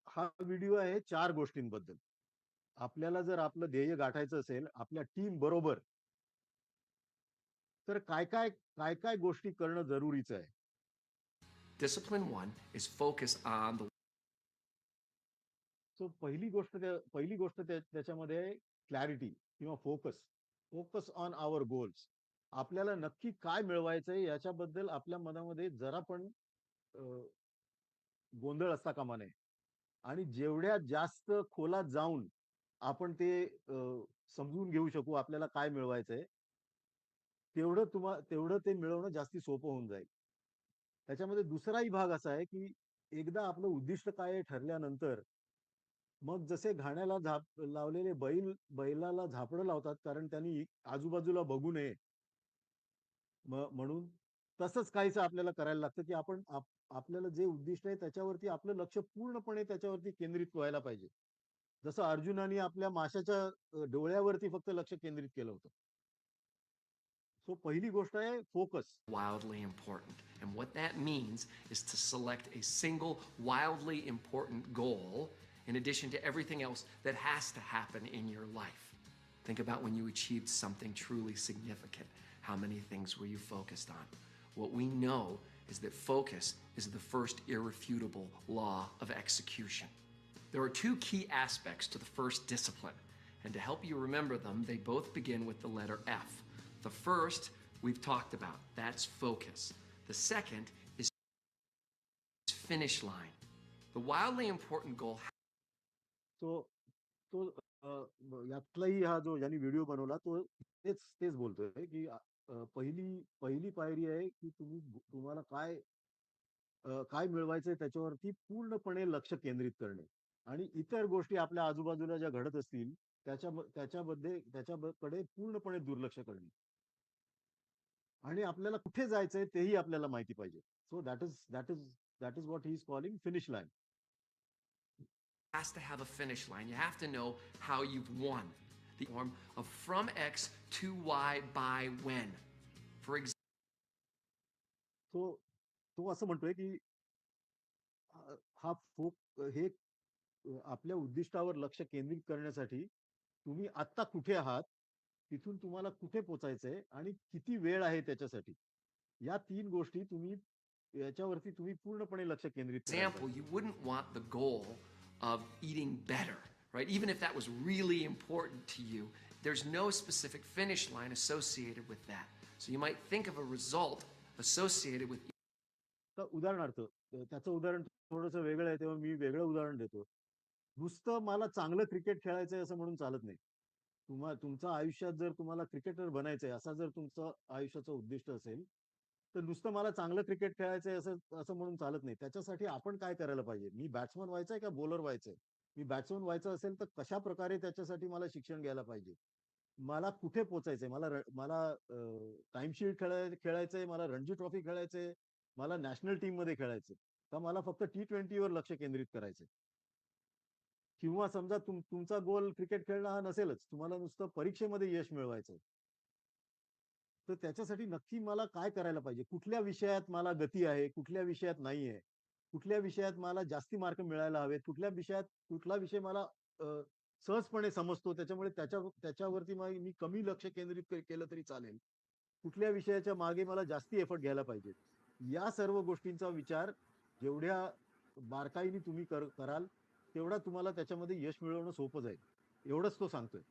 हा व्हिडिओ आहे 4 गोष्टींबद्दल. आपल्याला जर आपलं ध्येय गाठायचं असेल आपल्या टीम बरोबर, तर काय गोष्टी करणं जरुरीचं आहे. Discipline 1 is focus on the so पहिली गोष्ट त्याच्यामध्ये आहे क्लॅरिटी किंवा फोकस ऑन आवर गोल्स. आपल्याला नक्की काय मिळवायचंय याच्याबद्दल आपल्या मनामध्ये जरा पण गोंधळ असता कामा नये. आणि जेवढ्या जास्त खोलात जाऊन आपण ते समजून घेऊ शकू आपल्याला काय मिळवायचंय, तेवढं ते मिळवणं जास्ती सोपं होऊन जाईल. त्याच्यामध्ये दुसराही भाग असा आहे की एकदा आपलं उद्दिष्ट काय आहे ठरल्यानंतर मग जसे घाण्याला लावलेले बैलाला झापडं लावतात कारण त्यांनी आजूबाजूला बघू नये, म्हणून तसंच काहीच आपल्याला करायला लागतं की आपल्याला जे उद्दिष्ट आहे त्याच्यावरती आपलं लक्ष पूर्णपणे त्याच्यावरती केंद्रित व्हायला पाहिजे. जसं अर्जुनाने आपल्या माशाच्या डोळ्यावरती फक्त लक्ष केंद्रित केलं होतं. सो पहिली गोष्ट आहे focus. wildly important. And what that means is to select a single wildly important goal in addition to everything else that has to happen in your life. Think about when you achieved something truly significant. How many things were you focused on? What we know is that focus is the first irrefutable law of execution. There are two key aspects to the first discipline, and to help you remember them, they both begin with the letter F. The first we've talked about, that's focus. The second is finish line. The wildly important goal. तो यातलाही हा जो ज्यांनी video बनवला तो तेच बोलतोय की पहिली पायरी आहे की तुम्हाला काय मिळवायचंय त्याच्यावरती पूर्णपणे लक्ष केंद्रित करणे आणि इतर गोष्टी आपल्या आजूबाजूला ज्या घडत असतील त्याच्याकडे पूर्णपणे दुर्लक्ष करणे आणि आपल्याला कुठे जायचंय तेही आपल्याला माहिती पाहिजे. So that is what he is calling finish line. Has to have a finish line. You have to know how you've won. the form of from X to Y by when. For example, तो तो असं म्हणतोय की हा folk हे आपल्या उद्दिष्टावर लक्ष केंद्रित करण्यासाठी तुम्ही आत्ता कुठे आहात, तिथून तुम्हाला कुठे पोहोचायचंय आणि किती वेळ आहे त्याच्यासाठी. या 3 गोष्टी याच्यावरती तुम्ही पूर्णपणे लक्ष केंद्रित करायला पाहिजे. you wouldn't want the goal of eating better, right? Even if that was really important to you, there's no specific finish line associated with that. So you might think of a result associated with तर उदाहरणार्थ त्याचं उदाहरण थोडंसं वेगळं आहे, तेव्हा मी वेगळं उदाहरण देतो. नुसतं मला चांगलं क्रिकेट खेळायचंय असं म्हणून चालत नाही. तुमच्या आयुष्यात जर तुम्हाला क्रिकेटर बनायचंय असा जर तुमचं आयुष्याचं उद्दिष्ट असेल, तर नुसतं मला चांगलं क्रिकेट खेळायचंय असं असं म्हणून चालत नाही. त्याच्यासाठी आपण काय करायला पाहिजे? मी बॅट्समन व्हायचंय का बॉलर व्हायचंय? मी बॅट्समन व्हायचं असेल तर कशा प्रकारे त्याच्यासाठी मला शिक्षण घ्यायला पाहिजे? मला कुठे पोहोचायचंय? मला टाईमशीट खेळायचंय, मला रणजी ट्रॉफी खेळायचंय, मला नॅशनल टीममध्ये खेळायचंय. का मला फक्त T20 वर लक्ष केंद्रित करायचंय? किंवा समजा तुमचा गोल क्रिकेट खेळणं हा नसेलच. तुम्हाला नुसतं परीक्षेमध्ये यश मिळवायचंय. तर त्याच्यासाठी नक्की मला काय करायला पाहिजे? कुठल्या विषयात मला गती आहे? कुठल्या विषयात नाहीये? कुठल्या विषयात मला जास्ती मार्क मिळायला हवेत? कुठला विषय मला सहजपणे समजतो, त्याच्यामुळे त्याच्यावरती मी कमी लक्ष केंद्रित केलं तरी चालेल. कुठल्या विषयाच्या मागे मला जास्ती एफर्ट घ्यायला पाहिजे. या सर्व गोष्टींचा विचार जेवढ्या बारकाईने तुम्ही कराल, तेवढा तुम्हाला त्याच्यामध्ये यश मिळवणं सोपं जाईल. एवढंच तो सांगतोय.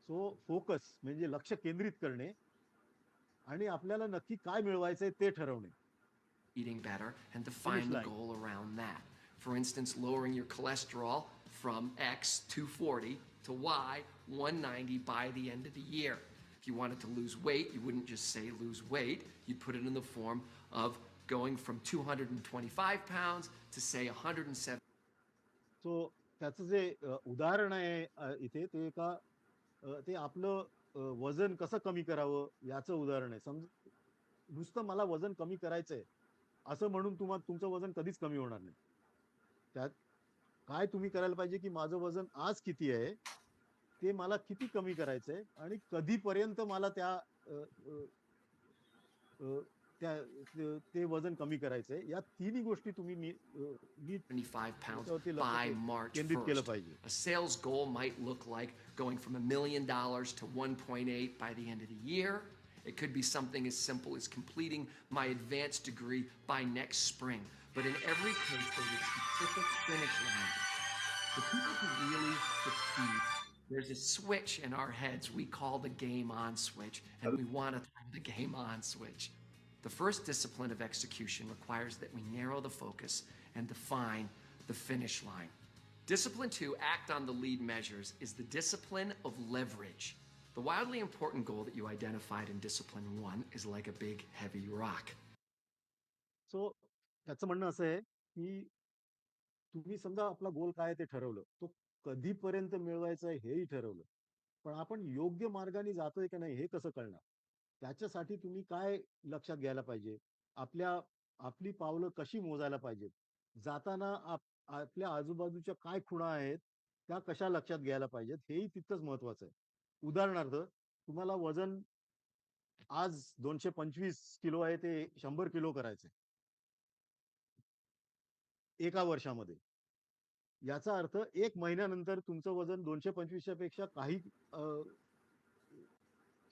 सो फोकस म्हणजे लक्ष केंद्रित करणे आणि आपल्याला नक्की काय मिळवायचंय ते ठरवणे. eating better and define the line. goal around that. For instance, lowering your cholesterol from X 240 to Y 190 by the end of the year. If you wanted to lose weight, you wouldn't just say lose weight, you'd put it in the form of going from 225 pounds to say 107. So त्याचं जे उदाहरण आहे इथे ते आपलं वजन कसं कमी करावं याचं उदाहरण आहे. नुसतं मला वजन कमी करायचंय असं म्हणून तुमचं वजन कधीच कमी होणार नाही. त्यात काय तुम्ही करायला पाहिजे की माझं वजन आज किती आहे, ते मला किती कमी करायचंय आणि कधीपर्यंत मला ते वजन कमी करायचंय. या तिन्ही गोष्टी तुम्ही नीट 75 pounds त्याच्यावरती by March केंद्रित केलं 1st. पाहिजे. A sales goal might look like going from $1 million to 1.8 by the end of the year. It could be something as simple as completing my advanced degree by next spring. But in every case, there's a specific finish line. For people who really succeed, there's a switch in our heads we call the game on switch, and we want to turn the game on switch. The first discipline of execution requires that we narrow the focus and define the finish line. Discipline 2, act on the lead measures, is the discipline of leverage. The wildly important goal that you identified in discipline 1 is like a big, heavy rock. So त्याचं म्हणणं असं आहे की तुम्ही समजा आपला गोल काय आहे ते ठरवलं, तो कधीपर्यंत मिळवायचा आहे हेही ठरवलं, पण आपण योग्य मार्गाने जातोय का नाही हे कसं कळणार? त्याच्यासाठी तुम्ही काय लक्षात घ्यायला पाहिजे? आपली पावलं कशी मोजायला पाहिजेत? जाताना आपल्या आजूबाजूच्या काय खुणा आहेत, त्या कशा लक्षात घ्यायला पाहिजेत, हेही तितकंच महत्वाचं आहे. उदाहरणार्थ, तुम्हाला वजन आज 225 किलो आहे ते 100 किलो करायचंय एका वर्षामध्ये. याचा अर्थ 1 महिन्यानंतर तुमचं वजन 225 पेक्षा काही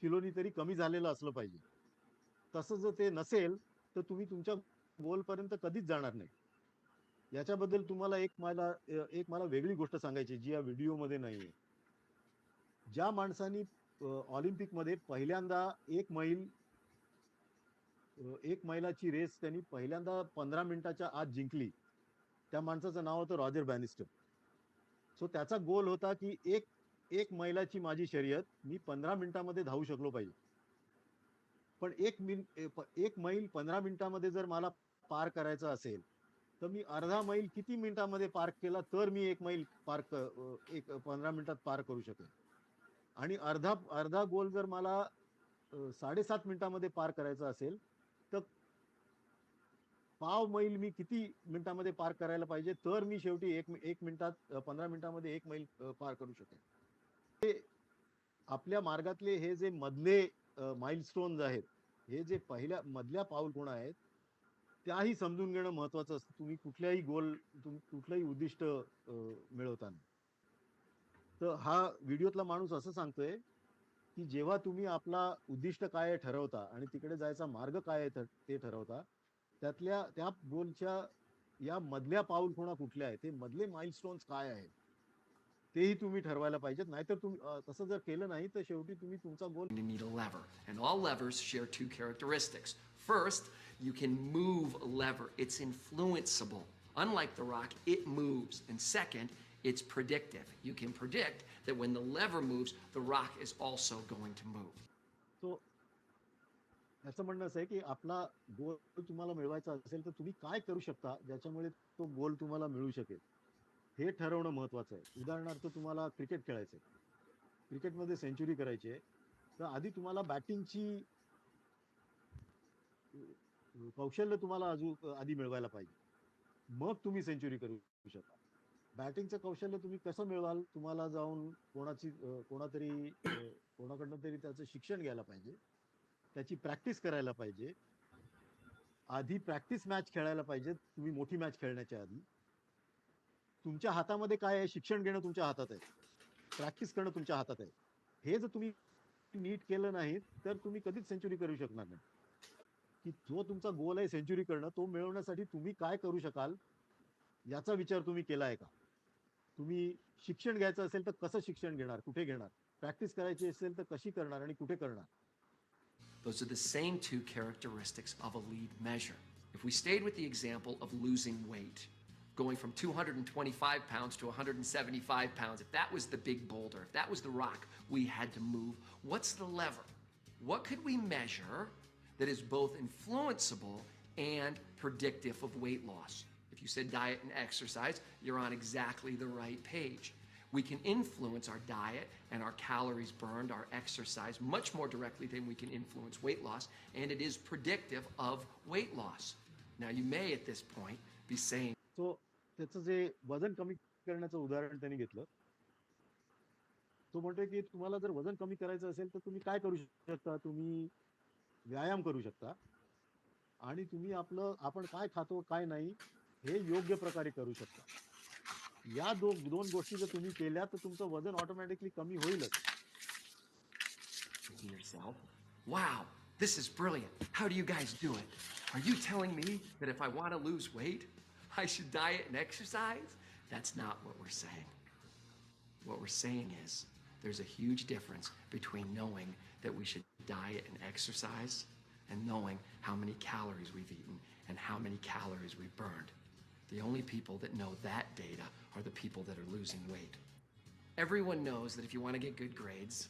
किलोनी तरी कमी झालेलं असलं पाहिजे. तसं जर ते नसेल तर तुम्ही तुमच्या गोल पर्यंत कधीच जाणार नाही. याच्याबद्दल तुम्हाला एक मला वेगळी गोष्ट सांगायची जी या व्हिडिओमध्ये नाहीये. ज्या माणसांनी ऑलिम्पिकमध्ये पहिल्यांदा 1 मैलाची रेस त्यांनी पहिल्यांदा 15 मिनिटाच्या आत जिंकली, त्या माणसाचं नाव होतं रॉजर बॅनिस्टर. सो त्याचा गोल होता की एक मैलाची माझी शर्यत मी 15 मिनिटांमध्ये धावू शकलो पाहिजे. पण 1 मैल 15 मिनिटांमध्ये जर मला पार करायचा असेल तर मी अर्धा मैल किती मिनिटांमध्ये पार केला तर मी 1 मैल 15 मिनिटात पार करू शकेन. आणि अर्धा गोल जर मला 7.5 मिनिटांमध्ये पार करायचा असेल तर पाव मैल मी किती मिनिटांमध्ये पार करायला पाहिजे तर मी शेवटी 1 मिनिटात 15 मिनिटांमध्ये 1 मैल पार करू शकेन. आपल्या मार्गातले हे जे मधले माइलस्टोन्स आहेत, हे जे पहिल्या मधल्या पाऊलखुणा आहेत, त्याही समजून घेणं महत्वाचं असतं. तुम्ही कुठलंही उद्दिष्ट मिळवताना. तर हा व्हिडिओतला माणूस असं सांगतोय, की जेव्हा तुम्ही आपला उद्दिष्ट काय आहे ठरवता आणि तिकडे जायचा मार्ग काय आहे ते ठरवता, त्या गोलच्या या मधल्या पाऊलखुणा कुठल्या आहेत, ते मधले माइलस्टोन्स काय आहेत, तेही तुम्ही ठरवायला पाहिजेत. नाहीतर तुम्ही तसं जर केलं नाही तर शेवटी तुम्ही तुमचा गोल You need a lever, and all levers share two characteristics. First, you can move a lever. It's influenceable. Unlike the rock, it moves. And second, it's predictive. You can predict that when the lever moves, the rock is also going to move. तो याचं म्हणणं असं आहे की आपला गोल तुम्हाला मिळवायचा असेल तर तुम्ही काय करू शकता ज्याच्यामुळे तो गोल तुम्हाला मिळू शकेल, हे ठरवणं महत्वाचं आहे. उदाहरणार्थ तुम्हाला क्रिकेट खेळायचंय, क्रिकेटमध्ये सेंचुरी करायची आहे, तर आधी तुम्हाला बॅटिंगची कौशल्य तुम्हाला आधी मिळवायला पाहिजे, मग तुम्ही सेंचुरी करू शकता. बॅटिंगचं कौशल्य तुम्ही कसं मिळवाल, तुम्हाला जाऊन कोणाकडनं तरी त्याचं शिक्षण घ्यायला पाहिजे, त्याची प्रॅक्टिस करायला पाहिजे, आधी प्रॅक्टिस मॅच खेळायला पाहिजे. तुम्ही मोठी मॅच खेळण्याच्या आधी तुमच्या हातामध्ये काय आहे, शिक्षण घेणं तुमच्या हातात आहे, प्रॅक्टिस करणं तुमच्या हातात आहे. हे जर तुम्ही नीट केलं नाही तर तुम्ही कधीच सेंचुरी करू शकणार नाही. की जो तुमचा गोल आहे सेंचुरी करणं, तो मिळवण्यासाठी तुम्ही काय करू शकाल याचा विचार तुम्ही केला आहे का? तुम्ही शिक्षण घ्यायचं असेल तर कसं शिक्षण घेणार, कुठे घेणार, प्रॅक्टिस करायची असेल तर कशी करणार आणि कुठे करणार? Those are the same two characteristics of a lead measure. If we stayed with the example of losing weight, going from 225 pounds to 175 pounds, if that was the big boulder, if that was the rock we had to move, what's the lever? What could we measure that is both influenceable and predictive of weight loss? If you said diet and exercise, you're on exactly the right page. We can influence our diet and our calories burned, our exercise, much more directly than we can influence weight loss, and it is predictive of weight loss. Now, you may at this point be saying, so त्याचं जे वजन कमी करण्याचं उदाहरण त्यांनी घेतलं, तो म्हणतोय की तुम्हाला जर वजन कमी करायचं असेल तर तुम्ही काय करू शकता, तुम्ही व्यायाम करू शकता आणि तुम्ही आपण काय खातो काय नाही हे योग्य प्रकारे करू शकता. या दोन गोष्टी जर तुम्ही केल्या तर तुमचं वजन ऑटोमॅटिकली कमी होईलच. to yourself, wow, this is brilliant. How do you guys do it? Are you telling me that if I want to lose weight, I should diet and exercise? That's not what we're saying. What we're saying is there's a huge difference between knowing that we should diet and exercise and knowing how many calories we've eaten and how many calories we've burned. The only people that know that data are the people that are losing weight. Everyone knows that if you want to get good grades,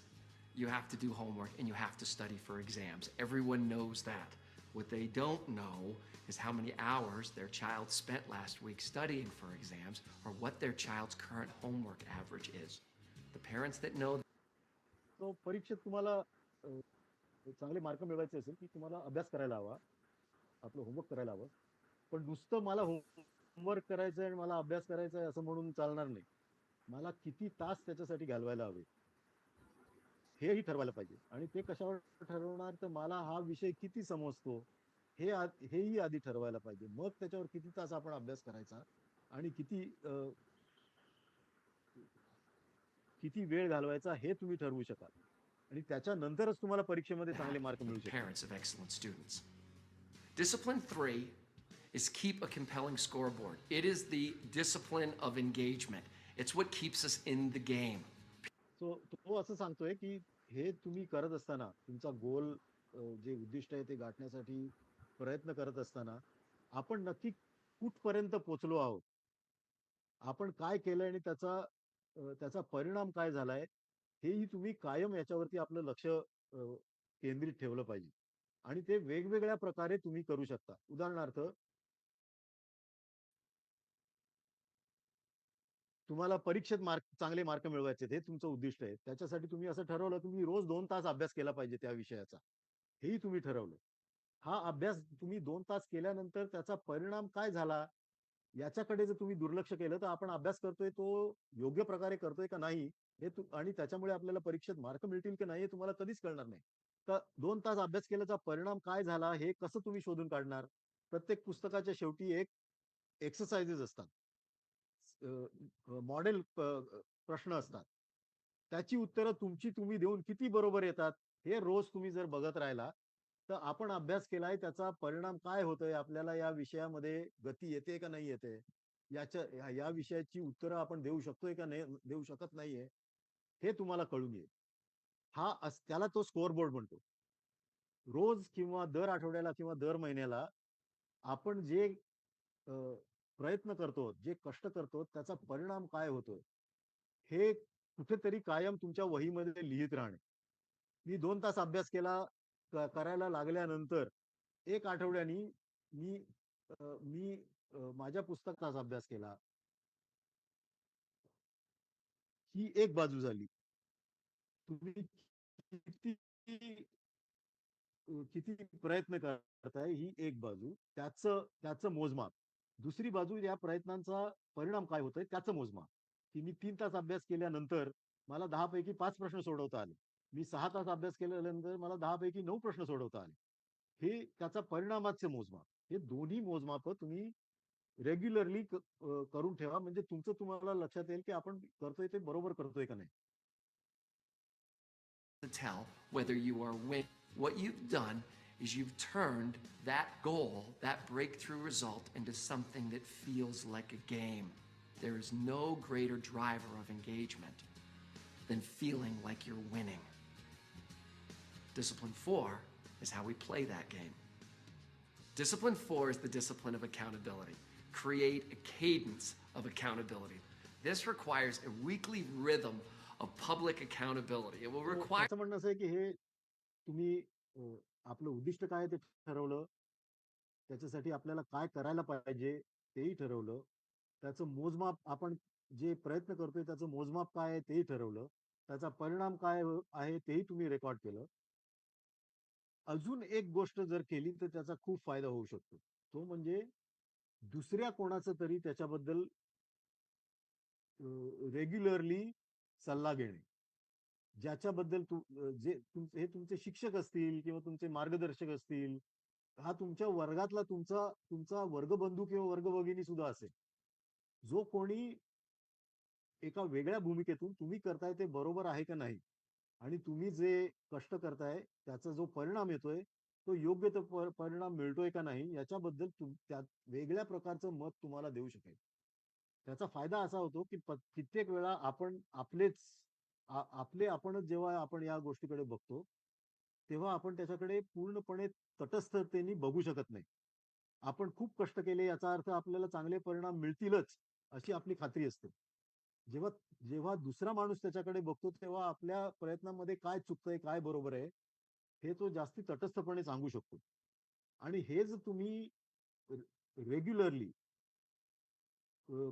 you have to do homework and you have to study for exams. Everyone knows that. What they don't know is how many hours their child spent last week studying for exams or what their child's current homework average is. The parents that know तो परीक्षेत तुम्हाला चांगले mark मिळवायचे असेल की तुम्हाला अभ्यास करायला हवा, आपलं होमवर्क करायला हवं. पण नुसतं मला होमवर्क करायचं आहे आणि मला अभ्यास करायचा आहे असं म्हणून चालणार नाही. मला किती तास त्याच्यासाठी घालवायला हवे हेही ठरवायला पाहिजे. आणि ते कशावर ठरवणार, तर मला हा विषय किती समजतो हेही आधी ठरवायला पाहिजे. मग त्याच्यावर किती तास आपण अभ्यास करायचा आणि किती वेळ घालवायचा हे तुम्ही ठरवू शकाल आणि त्याच्यानंतरच तुम्हाला परीक्षेमध्ये चांगले मार्क मिळू शकतात. parents of excellent students. Discipline 3 is keep a compelling scoreboard. It is the discipline of engagement. It's what keeps us in the game. So तो असं सांगतोय की हे तुम्ही करत असताना तुमचा गोल जे उद्दिष्ट आहे ते गाठण्यासाठी प्रयत्न करत असताना आपण नक्की कुठपर्यंत पोहोचलो आहोत, आपण काय केलंय आणि त्याचा परिणाम काय झालाय, हेही तुम्ही कायम याच्यावरती आपलं लक्ष केंद्रित ठेवलं पाहिजे. आणि ते वेगवेगळ्या प्रकारे तुम्ही करू शकता. उदाहरणार्थ तुम्हाला परीक्षेत चांगले मार्क मिळवायचे हे तुमचं उद्दिष्ट आहे. त्याच्यासाठी तुम्ही असं ठरवलं तुम्ही रोज 2 तास अभ्यास केला पाहिजे त्या विषयाचा, हेही तुम्ही ठरवलं. हा अभ्यास तुम्ही 2 तास केल्यानंतर त्याचा परिणाम काय झाला याच्याकडे जर तुम्ही दुर्लक्ष केलं तर आपण अभ्यास करतोय तो योग्य प्रकारे करतोय का नाही आणि त्याच्यामुळे आपल्याला परीक्षेत मार्क मिळतील की नाही हे तुम्हाला कधीच कळणार नाही. तर 2 तास अभ्यास केल्याचा परिणाम काय झाला हे कसं तुम्ही शोधून काढणार? प्रत्येक पुस्तकाच्या शेवटी एक एक्सरसाइजेस असतात. मॉडेल प्रश्न असतात. त्याची उत्तरं तुमची तुम्ही देऊन किती बरोबर येतात, हे रोज तुम्ही जर बघत राहिला, तर आपण अभ्यास केलाय त्याचा परिणाम काय होतोय, आपल्याला या विषयामध्ये गती येते का नाही येते, या विषयाची उत्तरं आपण देऊ शकतोय का नाही देऊ शकत नाहीये, हे तुम्हाला कळून येईल. त्याला तो स्कोअर बोर्ड म्हणतो. रोज किंवा दर आठवड्याला किंवा दर महिन्याला आपण जे अ, प्रयत्न करतो, जे कष्ट करतो, त्याचा परिणाम काय होतोय, हे कुठेतरी कायम तुमच्या वहीमध्ये लिहित राहणे. मी 2 तास अभ्यास करायला लागल्यानंतर 1 आठवड्यानी मी माझ्या पुस्तकाचा अभ्यास केला. ही एक बाजू झाली. तुम्ही किती किती प्रयत्न करताय ही एक बाजू, त्याचं मोजमाप. दुसरी बाजू या प्रयत्नांचा परिणाम काय होतोय त्याचं मोजमाप. की मी 3 तास अभ्यास केल्यानंतर मला 10 पैकी 5 प्रश्न सोडवता आले. मी 6 तास अभ्यास केल्यानंतर मला 10 पैकी 9 प्रश्न सोडवता आले. हे त्याचा परिणामाचे मोजमाप. हे दोन्ही मोजमाप तुम्ही रेग्युलरली करून ठेवा, म्हणजे तुमचं तुम्हाला लक्षात येईल की आपण करतोय ते बरोबर करतोय का नाही. To tell whether you are winning. What you've done is you've turned that goal, that breakthrough result, into something that feels like a game. There is no greater driver of engagement than feeling like you're winning. Discipline 4 is how we play that game. Discipline 4 is the discipline of accountability. Create a cadence of accountability. This requires a weekly rhythm of public accountability. It will require. असं म्हणणं असं आहे की हे तुम्ही आपलं उद्दिष्ट काय ते ठरवलं, त्याच्यासाठी आपल्याला काय करायला पाहिजे तेही ठरवलं, त्याचं मोजमाप आपण जे प्रयत्न करतोय त्याचं मोजमाप काय आहे तेही ठरवलं, त्याचा परिणाम काय आहे तेही तुम्ही रेकॉर्ड केलं. अजून एक गोष्ट जर केली तर त्याचा खूप फायदा होऊ शकतो. तो म्हणजे दुसऱ्या कोणाचं तरी त्याच्याबद्दल रेग्युलरली सल्ला घेणे. ज्याच्याबद्दल हे तुमचे शिक्षक असतील किंवा तुमचे मार्गदर्शक असतील, हा तुमच्या वर्गातला तुमचा वर्गबंधू किंवा वर्गभगिनी सुद्धा असेल, जो कोणी एका वेगळ्या भूमिकेतून तुम्ही करताय ते बरोबर आहे का नाही, आणि तुम्ही जे कष्ट करताय त्याचा जो परिणाम येतोय तो योग्य तो परिणाम मिळतोय का नाही याच्याबद्दल त्या वेगळ्या प्रकारचं मत तुम्हाला देऊ शकेल. त्याचा फायदा असा होतो की कित्येक वेळा आपण आपणच जेव्हा आपण या गोष्टीकडे बघतो तेव्हा आपण त्याच्याकडे पूर्णपणे तटस्थतेने बघू शकत नाही. आपण खूप कष्ट केले याचा अर्थ आपल्याला चांगले परिणाम मिळतीलच अशी आपली खात्री असते. जेव्हा जेव्हा दुसरा माणूस त्याच्याकडे बघतो तेव्हा आपल्या प्रयत्नांमध्ये काय चुकतंय काय बरोबर आहे हे तो जास्ती तटस्थपणे सांगू शकतो. आणि हे जर तुम्ही रेग्युलरली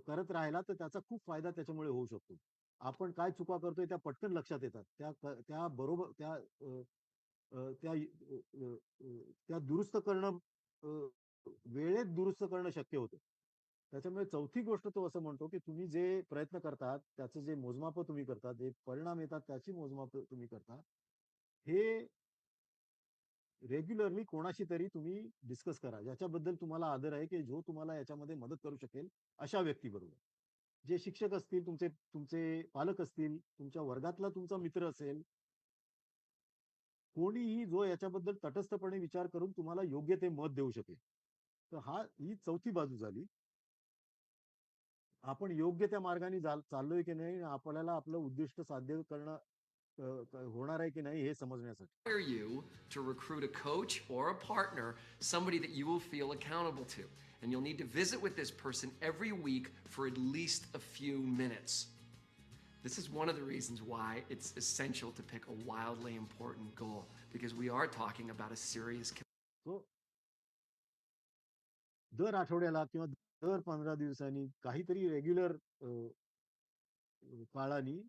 करत राहिला तर त्याचा खूप फायदा त्याच्यामुळे होऊ शकतो. आपण काय चुका करतोय त्या पटकन लक्षात येतात. त्या बरोबर त्या दुरुस्त करणं वेळेत दुरुस्त करणं शक्य होतं. त्याच्यामुळे चौथी गोष्ट तो असं म्हणतो की तुम्ही जे प्रयत्न करतात त्याचं जे मोजमाप तुम्ही करता, जे परिणाम येतात त्याची मोजमाप तुम्ही करता, हे रेग्युलरली कोणाशी तरी तुम्ही डिस्कस करा, ज्याच्याबद्दल तुम्हाला आदर आहे की जो तुम्हाला याच्यामध्ये मदत करू शकेल अशा व्यक्तीबरोबर. जे शिक्षक असतील, तुमचे तुमचे पालक असतील, तुमच्या वर्गातला तुमचा मित्र असेल, कोणीही जो याच्याबद्दल तटस्थपणे विचार करून तुम्हाला योग्य ते मत देऊ शकेल. तर ही चौथी बाजू झाली. आपण योग्य त्या मार्गाने चाललोय की नाही, आपल्याला आपलं उद्दिष्ट साध्य करणं होणार आहे की नाही हे समजण्यासाठी. Require you to recruit a coach or a partner, somebody that you will feel accountable to. And you'll need to visit with this person every week for at least a few minutes. This is one of the reasons why it's essential to pick a wildly important goal, because we are talking about a serious. So, दर आठवड्याला किंवा दर 15 दिवसांनी काहीतरी regular काळानी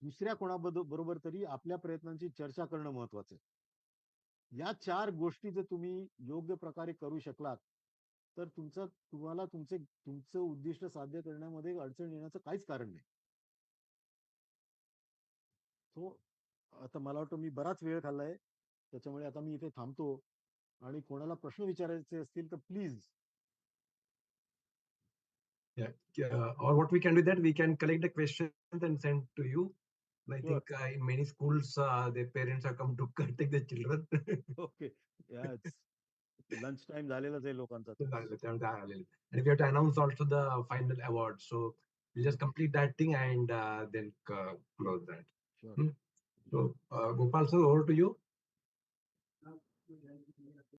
दुसऱ्या कोणाबरोबर तरी आपल्या प्रयत्नांची चर्चा करणं महत्वाचं आहे. या 4 गोष्टी जर तुम्ही योग्य प्रकारे करू शकलात तर तुम्हाला तुमचं उद्दिष्ट साध्य करण्यामध्ये अडचण येण्याचं काहीच कारण नाही. सो आता मला वाटतं मी बराच वेळ खाल्लाय, त्याच्यामुळे आता मी इथे थांबतो. आणि कोणाला प्रश्न विचारायचे असतील तर please. Or what we can do that we can collect the questions and send to you. I Sure. think in many schools, their parents have come to take the children. Okay. Lunch time झालेलाच आहे लोकांचा. And we have to announce also the final award. So we'll just complete that thing and then close that. Sure. So Gopal sir, over to you.